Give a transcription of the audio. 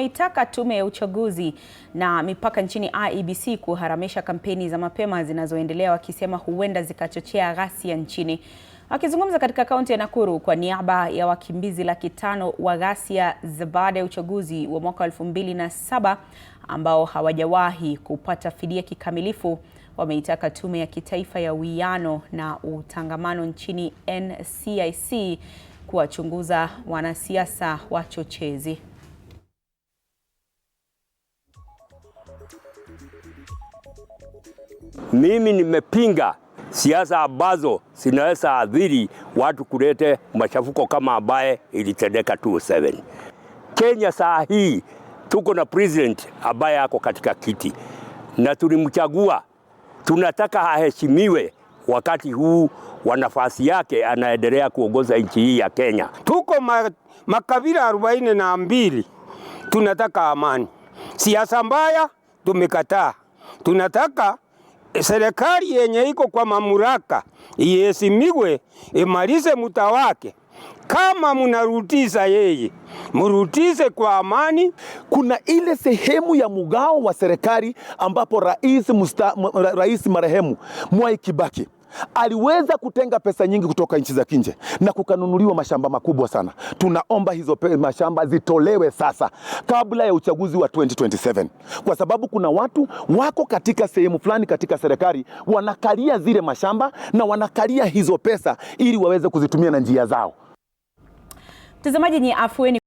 Itaka tume ya uchaguzi na mipaka nchini IEBC kuharamisha kampeni za mapema zinazoendelea, wakisema huenda zikachochea ghasia nchini. Akizungumza katika kaunti ya Nakuru kwa niaba ya wakimbizi 500,000 wa ghasia za baada ya uchaguzi wa mwaka 2007 ambao hawajawahi kupata fidia kikamilifu, wameitaka tume ya kitaifa ya uwiano na utangamano nchini NCIC kuwachunguza wanasiasa wachochezi. Mimi nimepinga siasa ambazo zinaweza adhiri watu, kulete machafuko kama ambaye ilitendeka 2007. Kenya saa hii tuko na president ambaye ako katika kiti na tulimchagua. Tunataka aheshimiwe wakati huu wa nafasi yake, anaendelea kuongoza nchi hii ya Kenya. Tuko makabila 42, tunataka amani. Siasa mbaya tumekataa. Tunataka serikali yenye iko kwa mamlaka iheshimiwe, imalize muda wake. Kama mnarudisha yeye, mrudishe kwa amani. Kuna ile sehemu ya mgao wa serikali ambapo rais marehemu Mwai Kibaki aliweza kutenga pesa nyingi kutoka nchi za nje na kukanunuliwa mashamba makubwa sana. Tunaomba hizo mashamba zitolewe sasa kabla ya uchaguzi wa 2027, kwa sababu kuna watu wako katika sehemu fulani katika serikali wanakalia zile mashamba na wanakalia hizo pesa ili waweze kuzitumia na njia zao. Mtazamaji, ni afueni